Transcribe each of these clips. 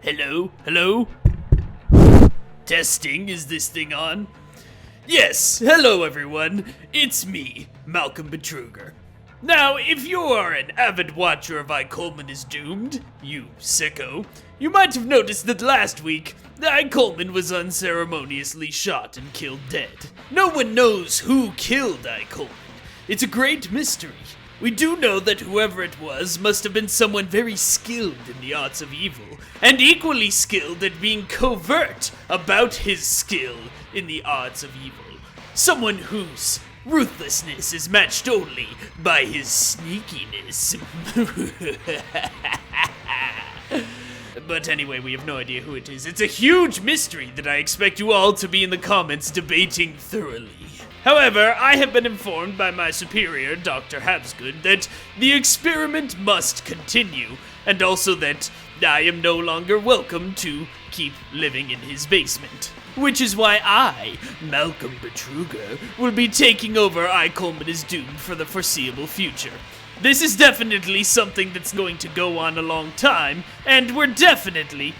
Hello? Hello? Testing, is this thing on? Yes, hello everyone. It's me, Malcolm Betruger. Now, if you are an avid watcher of Coleman is Doomed, you sicko, you might have noticed that last week, Coleman was unceremoniously shot and killed dead. No one knows who killed Coleman. It's a great mystery. We do know that whoever it was must have been someone very skilled in the arts of evil, and equally skilled at being covert about his skill in the arts of evil. Someone whose ruthlessness is matched only by his sneakiness. But anyway, we have no idea who it is. It's a huge mystery that I expect you all to be in the comments debating thoroughly. However, I have been informed by my superior, Dr. Habsgood, that the experiment must continue, and also that I am no longer welcome to keep living in his basement. Which is why I, Malcolm Betruger, will be taking over Coleman is Doomed for the foreseeable future. This is definitely something that's going to go on a long time, and we're definitely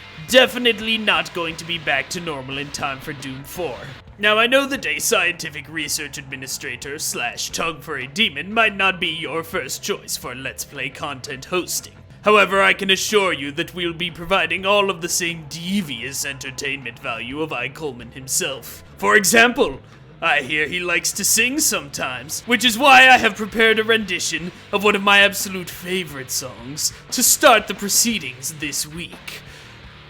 not going to be back to normal in time for Doom 4. Now, I know that a scientific research administrator / tongue for a demon might not be your first choice for Let's Play content hosting. However, I can assure you that we'll be providing all of the same devious entertainment value of Coleman himself. For example, I hear he likes to sing sometimes, which is why I have prepared a rendition of one of my absolute favorite songs to start the proceedings this week.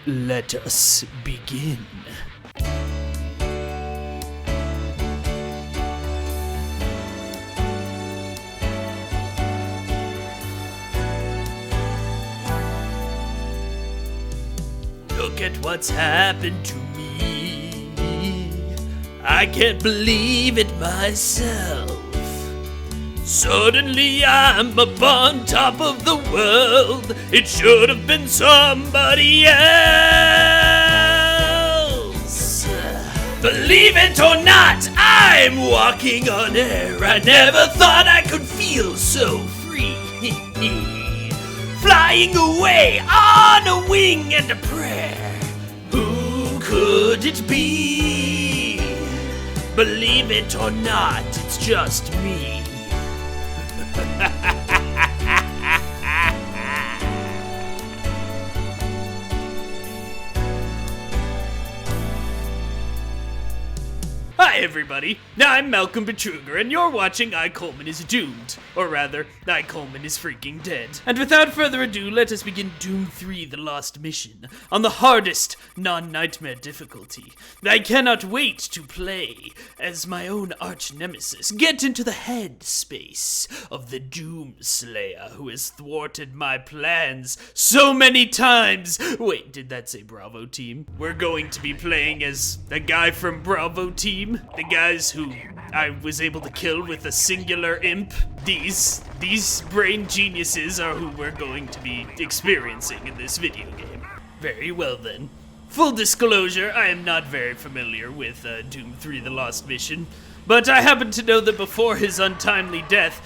Let us begin. Look at what's happened to me. I can't believe it myself. Suddenly I'm up on top of the world. It should have been somebody else. Believe it or not, I'm walking on air. I never thought I could feel so free. Flying away on a wing and a prayer. Who could it be? Believe it or not, it's just me. Hi everybody, I'm Malcolm Betruger and you're watching Coleman is Doomed. Or rather, Coleman is freaking dead. And without further ado, let us begin Doom 3 The Lost Mission on the hardest non-nightmare difficulty. I cannot wait to play as my own arch-nemesis, get into the head space of the Doom Slayer who has thwarted my plans so many times. Wait, did that say Bravo Team? We're going to be playing as a guy from Bravo Team. The guys who I was able to kill with a singular imp. These brain geniuses are who we're going to be experiencing in this video game. Very well then. Full disclosure, I am not very familiar with Doom 3 The Lost Mission, but I happen to know that before his untimely death,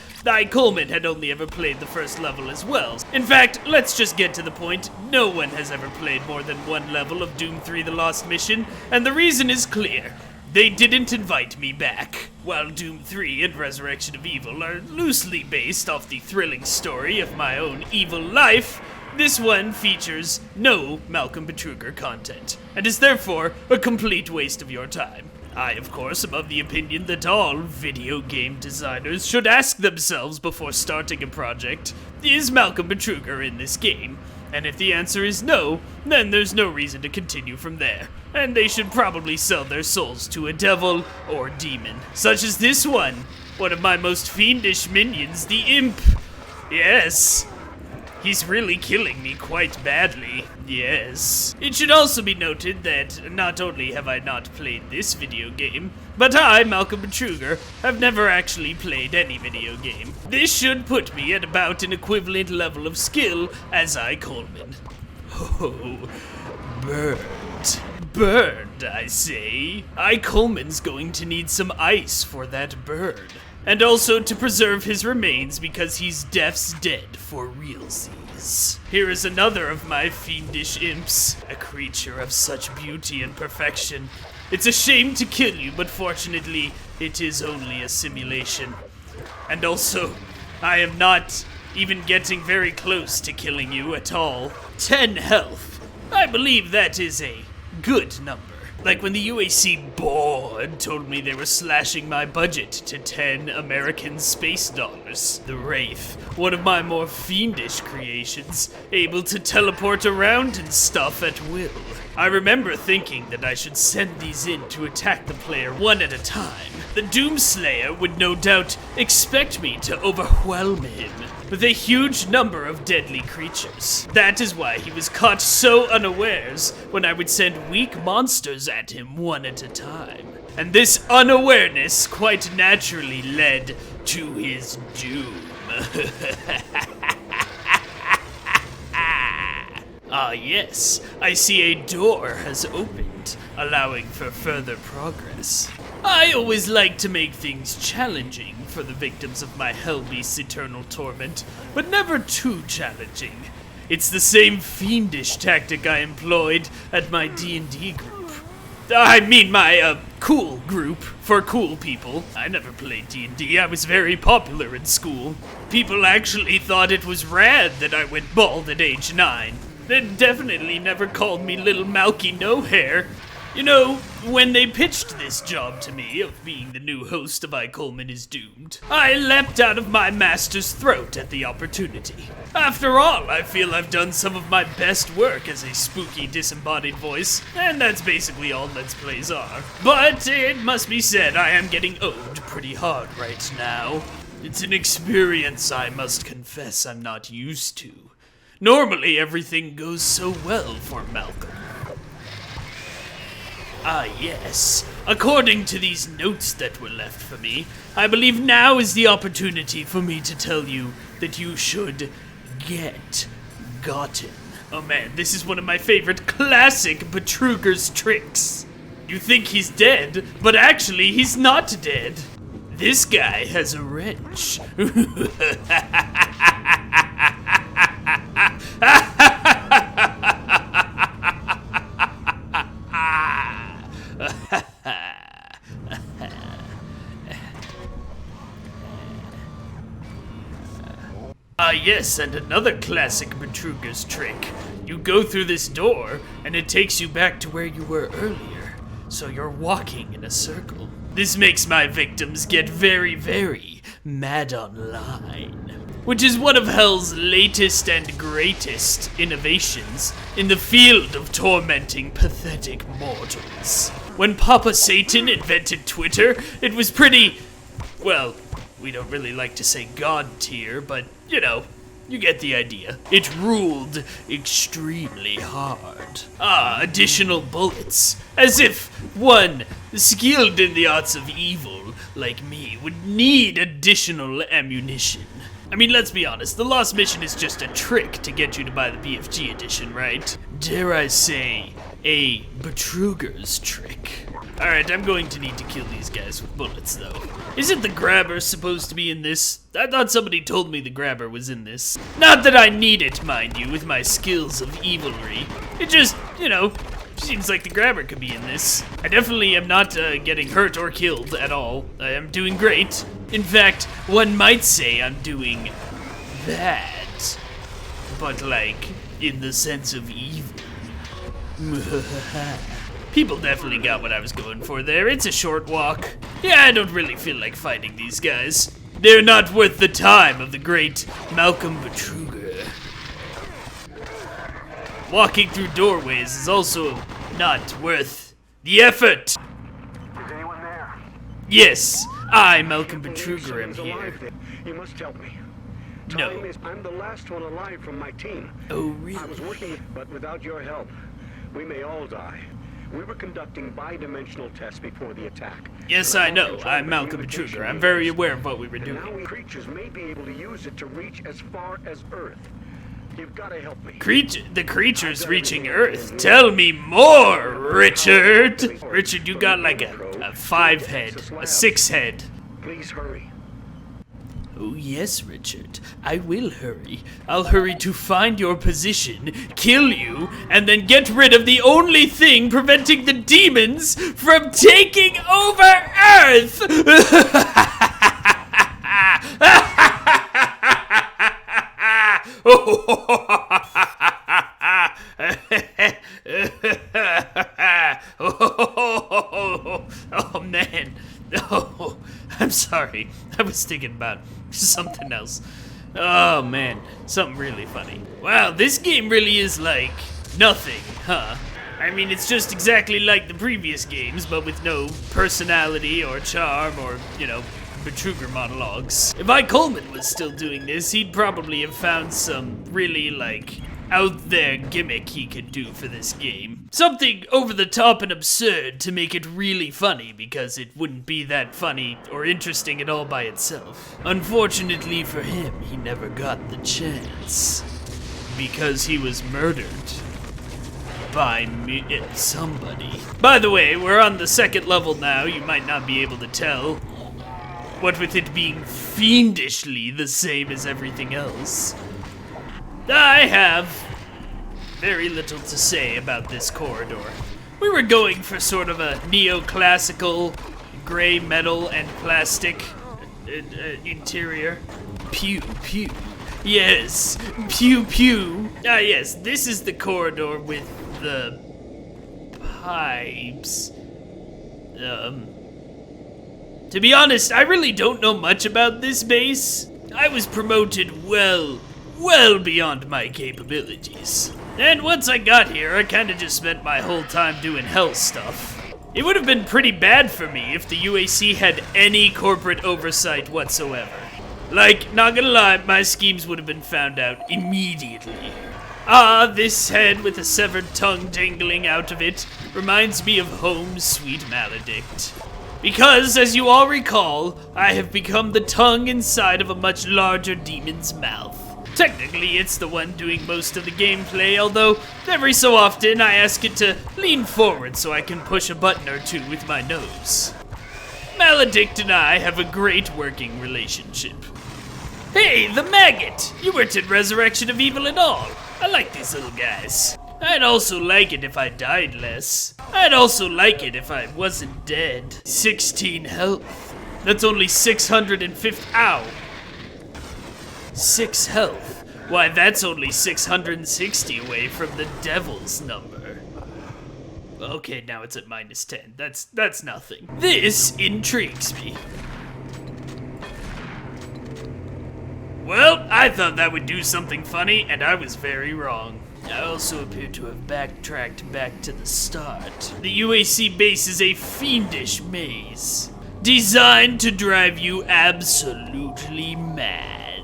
Coleman had only ever played the first level as well. In fact, let's just get to the point. No one has ever played more than one level of Doom 3 The Lost Mission, and the reason is clear. They didn't invite me back. While Doom 3 and Resurrection of Evil are loosely based off the thrilling story of my own evil life, this one features no Malcolm Betruger content, and is therefore a complete waste of your time. I, of course, am of the opinion that all video game designers should ask themselves before starting a project, is Malcolm Betruger in this game? And if the answer is no, then there's no reason to continue from there. And they should probably sell their souls to a devil or demon, such as this one of my most fiendish minions, the Imp. Yes, he's really killing me quite badly, yes. It should also be noted that not only have I not played this video game, but I, Malcolm Betruger, have never actually played any video game. This should put me at about an equivalent level of skill as Coleman. Oh, burned, I say. Coleman's going to need some ice for that burn. And also to preserve his remains because he's death's dead for realsies. is. Here is another of my fiendish imps, a creature of such beauty and perfection. It's a shame to kill you, but fortunately, it is only a simulation. And also, I am not even getting very close to killing you at all. 10 health. I believe that is a good number. Like when the UAC board told me they were slashing my budget to 10 American space dollars. The Wraith, one of my more fiendish creations, able to teleport around and stuff at will. I remember thinking that I should send these in to attack the player one at a time. The Doomslayer would no doubt expect me to overwhelm him with a huge number of deadly creatures. That is why he was caught so unawares when I would send weak monsters at him one at a time. And this unawareness quite naturally led to his doom. Ah yes, I see a door has opened, allowing for further progress. I always like to make things challenging for the victims of my Hellbeast's eternal torment, but never too challenging. It's the same fiendish tactic I employed at my D&D group. I mean my, cool group for cool people. I never played D&D, I was very popular in school. People actually thought it was rad that I went bald at age 9. They definitely never called me Little Malky No Hair. You know, when they pitched this job to me of being the new host of Coleman is Doomed, I leapt out of my master's throat at the opportunity. After all, I feel I've done some of my best work as a spooky disembodied voice, and that's basically all Let's Plays are. But it must be said, I am getting owed pretty hard right now. It's an experience I must confess I'm not used to. Normally, everything goes so well for Malcolm. Ah yes, according to these notes that were left for me, I believe now is the opportunity for me to tell you that you should get gotten. Oh man, this is one of my favorite classic Betruger's tricks. You think he's dead, but actually he's not dead. This guy has a wrench. Ah yes, and another classic Betruger's trick. You go through this door, and it takes you back to where you were earlier, so you're walking in a circle. This makes my victims get very, very mad online, which is one of Hell's latest and greatest innovations in the field of tormenting pathetic mortals. When Papa Satan invented Twitter, it was pretty, well, we don't really like to say God tier, but, you know, you get the idea. It ruled extremely hard. Ah, additional bullets. As if one skilled in the arts of evil, like me, would need additional ammunition. I mean, let's be honest, the Lost Mission is just a trick to get you to buy the BFG edition, right? Dare I say, a Betruger's trick. Alright, I'm going to need to kill these guys with bullets, though. Isn't the grabber supposed to be in this? I thought somebody told me the grabber was in this. Not that I need it, mind you, with my skills of evilry. It just, you know, seems like the grabber could be in this. I definitely am not getting hurt or killed at all. I am doing great. In fact, one might say I'm doing bad. But like, in the sense of evil. People definitely got what I was going for there. It's a short walk. Yeah, I don't really feel like fighting these guys. They're not worth the time of the great Malcolm Betruger. Walking through doorways is also not worth the effort. Is anyone there? Yes, I, Malcolm Betruger, am here. You must help me. No. I'm the last one alive from my team. Oh, really? I was working, but without your help, we may all die. We were conducting bi-dimensional tests before the attack. Yes, I know. I'm Malcolm Betruger. I'm very aware of what we were And now doing. creatures may be able to use it to reach as far as Earth. You've got to help me. The creature's reaching Earth. Tell me more, Richard. Richard, you got like a 5 head, a 6 head. Please hurry. Oh yes, Richard, I will hurry. I'll hurry to find your position, kill you, and then get rid of the only thing preventing the demons from taking over Earth! Oh man. Oh, I'm sorry. I was thinking about something else. Oh man, something really funny. Wow, this game really is like nothing, huh? I mean, it's just exactly like the previous games, but with no personality or charm or, Betruger monologues. If Coleman was still doing this, he'd probably have found some really, out there gimmick he could do for this game. Something over the top and absurd to make it really funny, because it wouldn't be that funny or interesting at all by itself. Unfortunately for him, he never got the chance. Because he was murdered. By somebody. By the way, we're on the second level now, you might not be able to tell. What with it being fiendishly the same as everything else. I have very little to say about this corridor. We were going for sort of a neoclassical gray metal and plastic interior. Pew, pew. Yes, pew, pew. Ah, yes, this is the corridor with the pipes. To be honest, I really don't know much about this base. I was promoted well beyond my capabilities. And once I got here, I kinda just spent my whole time doing hell stuff. It would have been pretty bad for me if the UAC had any corporate oversight whatsoever. Not gonna lie, my schemes would have been found out immediately. Ah, this head with a severed tongue dangling out of it reminds me of home sweet maledict. Because, as you all recall, I have become the tongue inside of a much larger demon's mouth. Technically, it's the one doing most of the gameplay, although every so often I ask it to lean forward so I can push a button or two with my nose. Maledict and I have a great working relationship. Hey, the maggot! You weren't in Resurrection of Evil at all. I like these little guys. I'd also like it if I died less. I'd also like it if I wasn't dead. 16 health. That's only 650. Ow. 6 health. Why, that's only 660 away from the devil's number. Okay, now it's at -10. That's nothing. This intrigues me. Well, I thought that would do something funny, and I was very wrong. I also appear to have backtracked back to the start. The UAC base is a fiendish maze, designed to drive you absolutely mad.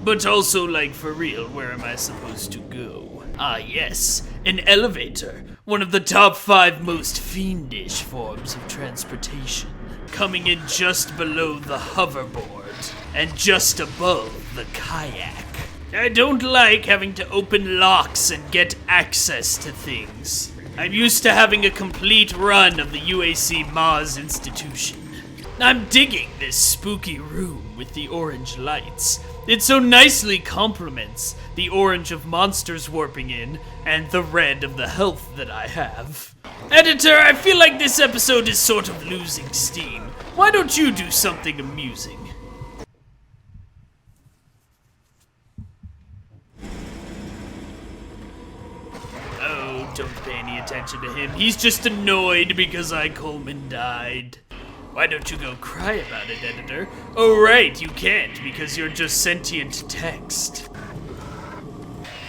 But also, for real, where am I supposed to go? Ah yes, an elevator, one of the top 5 most fiendish forms of transportation, coming in just below the hoverboard, and just above the kayak. I don't like having to open locks and get access to things. I'm used to having a complete run of the UAC Maz institution. I'm digging this spooky room with the orange lights. It so nicely complements the orange of monsters warping in and the red of the health that I have. Editor, I feel like this episode is sort of losing steam. Why don't you do something amusing? Don't pay any attention to him. He's just annoyed because Coleman died. Why don't you go cry about it, editor? Oh right, you can't because you're just sentient text.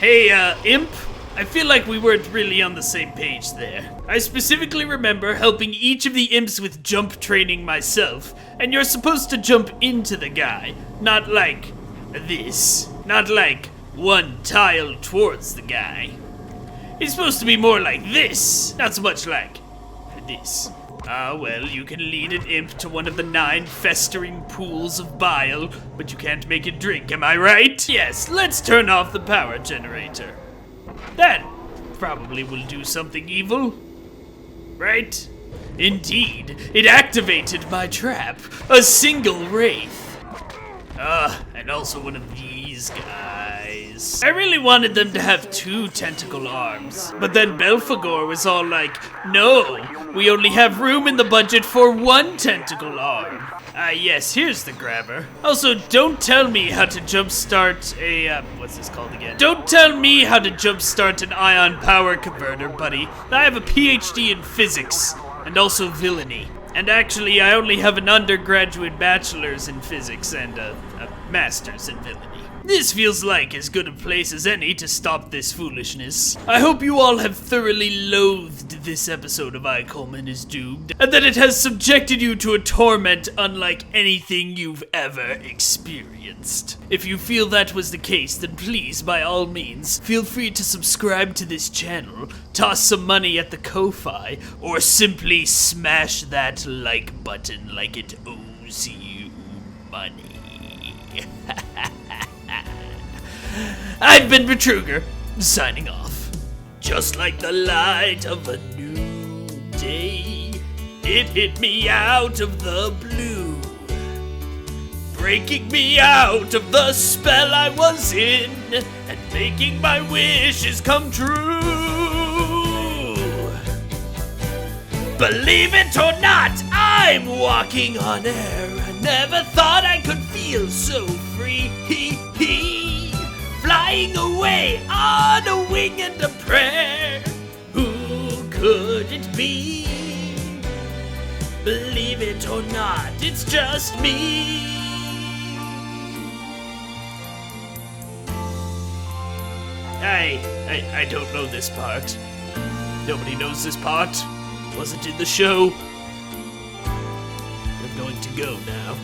Hey, Imp, I feel like we weren't really on the same page there. I specifically remember helping each of the imps with jump training myself, and you're supposed to jump into the guy, not like this. Not like one tile towards the guy. It's supposed to be more like this, not so much like this. Ah, well, you can lead an imp to one of the 9 festering pools of bile, but you can't make it drink, am I right? Yes, let's turn off the power generator. That probably will do something evil, right? Indeed, it activated my trap, a single wraith. And also one of these guys. I really wanted them to have 2 tentacle arms, but then Belphegor was all like, no, we only have room in the budget for 1 tentacle arm. Yes, here's the grabber. Also, don't tell me how to jumpstart a, what's this called again? Don't tell me how to jumpstart an ion power converter, buddy. I have a PhD in physics, and also villainy. And actually, I only have an undergraduate bachelor's in physics and a master's in villainy. This feels like as good a place as any to stop this foolishness. I hope you all have thoroughly loathed this episode of I, Coleman is Doomed, and that it has subjected you to a torment unlike anything you've ever experienced. If you feel that was the case, then please, by all means, feel free to subscribe to this channel, toss some money at the Ko-Fi, or simply smash that like button like it owes you money. I've been Betruger, signing off. Just like the light of a new day, it hit me out of the blue, breaking me out of the spell I was in, and making my wishes come true. Believe it or not, I'm walking on air. I never thought I could feel so free. Flying away on a wing and a prayer. Who could it be? Believe it or not, it's just me. I don't know this part. Nobody knows this part. Wasn't in the show. I'm going to go now.